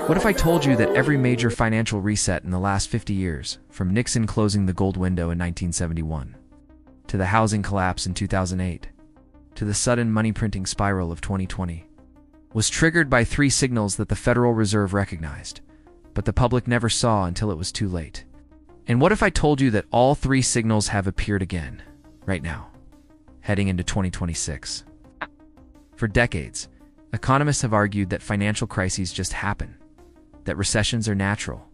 What if I told you that every major financial reset in the last 50 years, from Nixon closing the gold window in 1971, to the housing collapse in 2008, to the sudden money-printing spiral of 2020, was triggered by three signals that the Federal Reserve recognized, but the public never saw until it was too late? And what if I told you that all three signals have appeared again, right now, heading into 2026? For decades, economists have argued that financial crises just happen, that recessions are natural,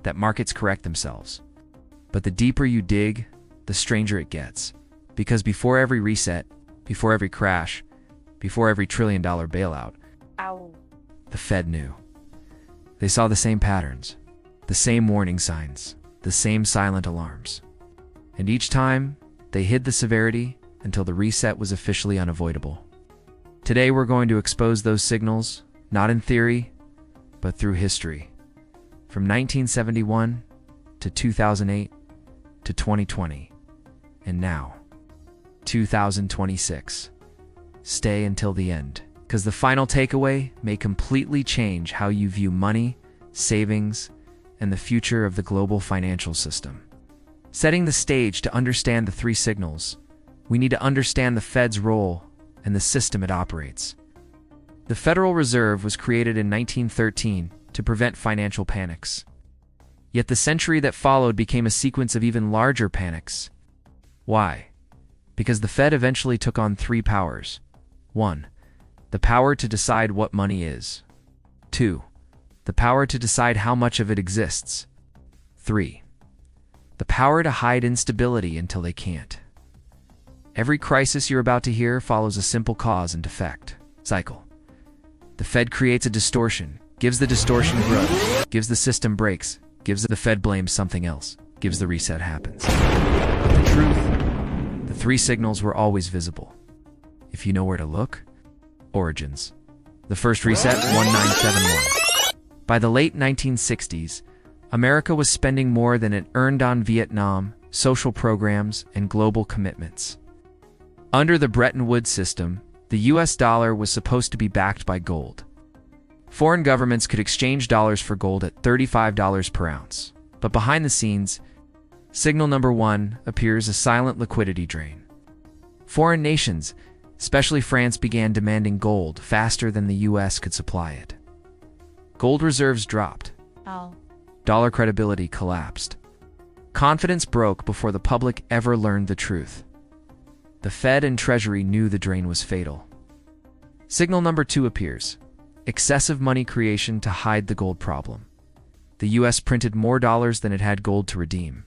that markets correct themselves. But the deeper you dig, the stranger it gets. Because before every reset, before every crash, before every trillion-dollar bailout, the Fed knew. They saw the same patterns, the same warning signs, the same silent alarms. And each time, they hid the severity until the reset was officially unavoidable. Today we're going to expose those signals, not in theory, but through history. From 1971 to 2008 to 2020, and now, 2026. Stay until the end, because the final takeaway may completely change how you view money, savings, and the future of the global financial system. Setting the stage to understand the three signals, we need to understand the Fed's role and the system it operates. The Federal Reserve was created in 1913 to prevent financial panics. Yet the century that followed became a sequence of even larger panics. Why? Because the Fed eventually took on three powers. 1. The power to decide what money is. 2. The power to decide how much of it exists. 3. The power to hide instability until they can't. Every crisis you're about to hear follows a simple cause and effect cycle. The Fed creates a distortion, gives the distortion growth, gives the system breaks, gives the Fed blames something else, gives the reset happens. But the truth, the three signals were always visible. If you know where to look. Origins. The first reset, 1971. By the late 1960s, America was spending more than it earned on Vietnam, social programs, and global commitments. Under the Bretton Woods system, the US dollar was supposed to be backed by gold. Foreign governments could exchange dollars for gold at $35 per ounce. But behind the scenes, signal number 1 appears a silent liquidity drain. Foreign nations, especially France, began demanding gold faster than the US could supply it. Gold reserves dropped. Dollar credibility collapsed. Confidence broke before the public ever learned the truth. The Fed and Treasury knew the drain was fatal. Signal number 2 appears. Excessive money creation to hide the gold problem. The US printed more dollars than it had gold to redeem.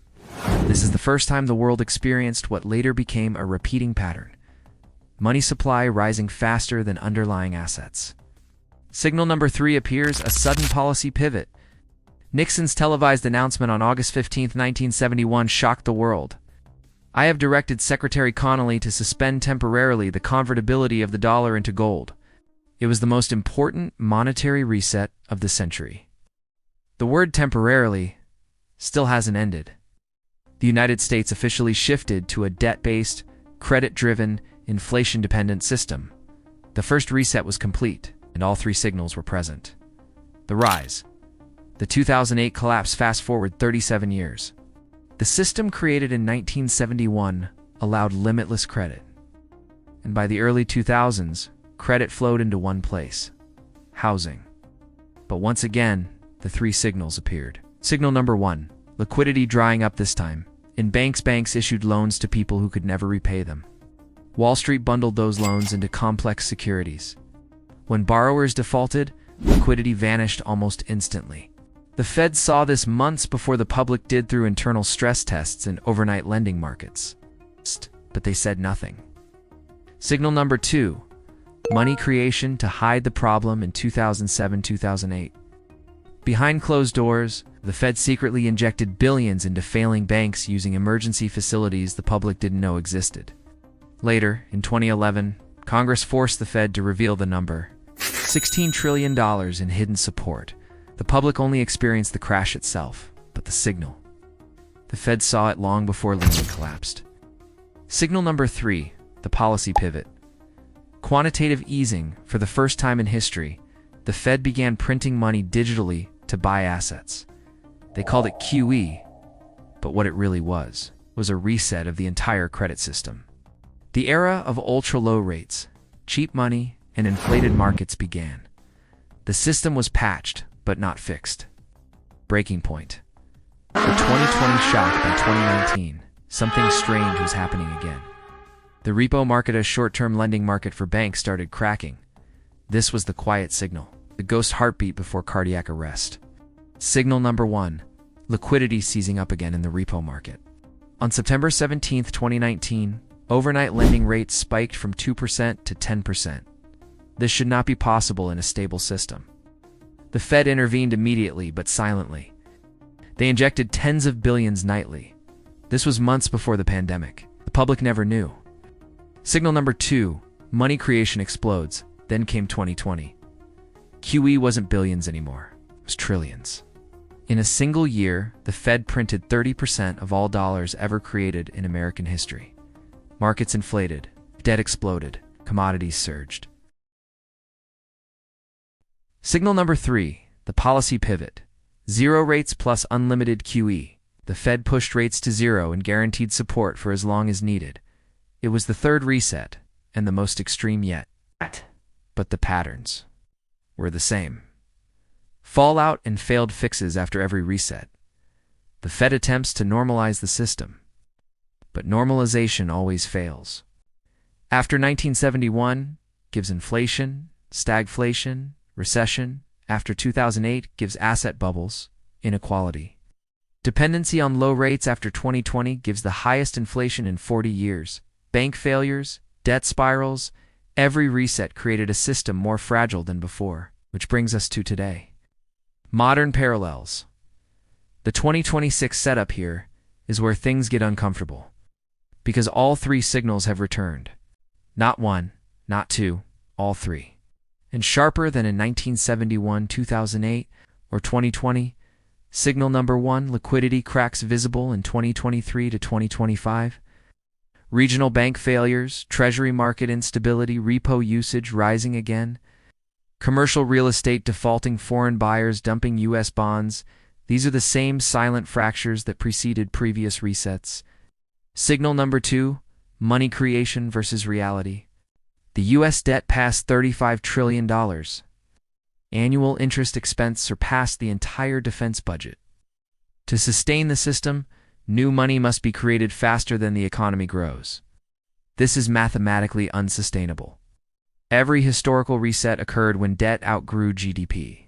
This is the first time the world experienced what later became a repeating pattern. Money supply rising faster than underlying assets. Signal number 3 appears, a sudden policy pivot. Nixon's televised announcement on August 15, 1971 shocked the world. I have directed Secretary Connally to suspend temporarily the convertibility of the dollar into gold. It was the most important monetary reset of the century. The word temporarily still hasn't ended. The United States officially shifted to a debt-based, credit-driven, inflation-dependent system. The first reset was complete, and all three signals were present. The rise. The 2008 collapse fast-forward 37 years. The system created in 1971 allowed limitless credit. And by the early 2000s, credit flowed into one place: housing. But once again, the three signals appeared. Signal number 1, liquidity drying up this time. In banks issued loans to people who could never repay them. Wall Street bundled those loans into complex securities. When borrowers defaulted, liquidity vanished almost instantly. The Fed saw this months before the public did through internal stress tests and overnight lending markets. But they said nothing. Signal number 2, money creation to hide the problem in 2007-2008. Behind closed doors, the Fed secretly injected billions into failing banks using emergency facilities the public didn't know existed. Later, in 2011, Congress forced the Fed to reveal the number: $16 trillion in hidden support. The public only experienced the crash itself, but the signal. The Fed saw it long before Lehman collapsed. Signal number 3, the policy pivot. Quantitative easing. For the first time in history, the the Fed began printing money digitally to buy assets. They called it QE, but what it really was a reset of the entire credit system. The era of ultra-low rates, cheap money, and inflated markets began. The system was patched, but not fixed. Breaking point. The 2020 shock by 2019, something strange was happening again. The repo market, a short-term lending market for banks, started cracking. This was the quiet signal, the ghost heartbeat before cardiac arrest. Signal number 1, liquidity seizing up again in the repo market. On September 17, 2019, overnight lending rates spiked from 2% to 10%. This should not be possible in a stable system. The Fed intervened immediately but silently. They injected tens of billions nightly. This was months before the pandemic. The public never knew. Signal number 2, money creation explodes. Then came 2020. QE wasn't billions anymore. It was trillions. In a single year, the Fed printed 30% of all dollars ever created in American history. Markets inflated, debt exploded, commodities surged. Signal number 3, the policy pivot. Zero rates plus unlimited QE. The Fed pushed rates to zero and guaranteed support for as long as needed. It was the third reset, and the most extreme yet. But the patterns were the same. Fallout and failed fixes after every reset. The Fed attempts to normalize the system, but normalization always fails. After 1971 gives inflation, stagflation, recession. After 2008 gives asset bubbles, inequality. Dependency on low rates after 2020 gives the highest inflation in 40 years. Bank failures, debt spirals. Every reset created a system more fragile than before, which brings us to today. Modern parallels. The 2026 setup here is where things get uncomfortable, because all three signals have returned. Not one, not two, all three. And sharper than in 1971, 2008, or 2020, signal number 1, liquidity cracks visible in 2023 to 2025. Regional bank failures, treasury market instability, repo usage rising again. Commercial real estate defaulting, foreign buyers dumping U.S. bonds. These are the same silent fractures that preceded previous resets. Signal number 2, money creation versus reality. The U.S. debt passed $35 trillion. Annual interest expense surpassed the entire defense budget. To sustain the system, new money must be created faster than the economy grows. This is mathematically unsustainable. Every historical reset occurred when debt outgrew GDP.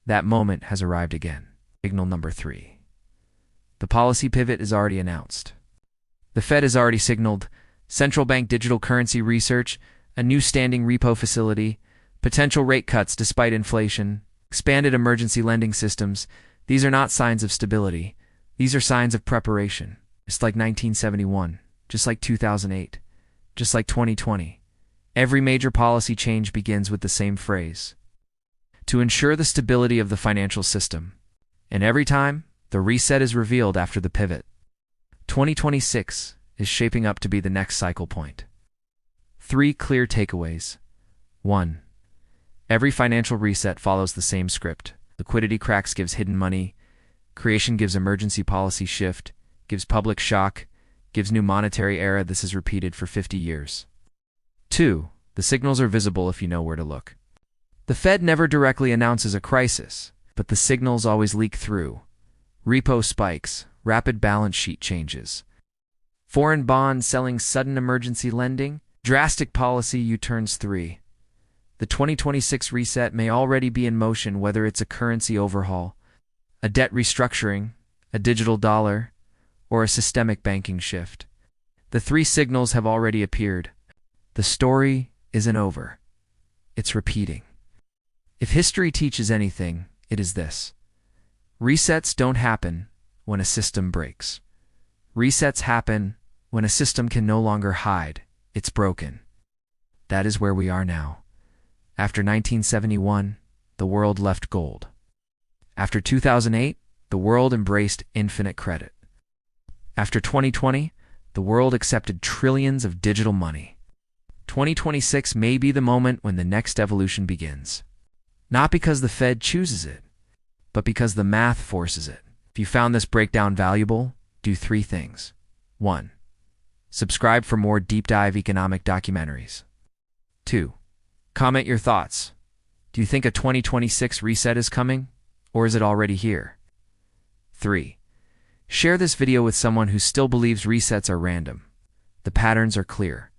That moment has arrived again. Signal number 3. The policy pivot is already announced. The Fed has already signaled central bank digital currency research, a new standing repo facility, potential rate cuts despite inflation, expanded emergency lending systems. These are not signs of stability. These are signs of preparation. Just like 1971, just like 2008, just like 2020. Every major policy change begins with the same phrase: to ensure the stability of the financial system. And every time, the reset is revealed after the pivot. 2026 is shaping up to be the next cycle point. 3 clear takeaways. 1. Every financial reset follows the same script. Liquidity cracks gives hidden money. Creation gives emergency policy shift, gives public shock, gives new monetary era. This is repeated for 50 years. 2. The signals are visible if you know where to look. The Fed never directly announces a crisis, but the signals always leak through. Repo spikes, rapid balance sheet changes. Foreign bonds selling, sudden emergency lending, drastic policy U-turns. 3. The 2026 reset may already be in motion, whether it's a currency overhaul, a debt restructuring, a digital dollar, or a systemic banking shift. The 3 signals have already appeared. The story isn't over. It's repeating. If history teaches anything, it is this: resets don't happen when a system breaks. Resets happen when a system can no longer hide. It's broken. That is where we are now. After 1971, the world left gold. After 2008, the world embraced infinite credit. After 2020, the world accepted trillions of digital money. 2026 may be the moment when the next evolution begins. Not because the Fed chooses it, but because the math forces it. If you found this breakdown valuable, do 3 things. 1. Subscribe for more deep dive economic documentaries. 2. Comment your thoughts. Do you think a 2026 reset is coming, or is it already here? 3. Share this video with someone who still believes resets are random. The patterns are clear.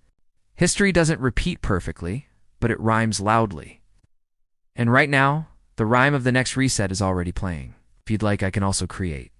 History doesn't repeat perfectly, but it rhymes loudly. And right now, the rhyme of the next reset is already playing. If you'd like, I can also create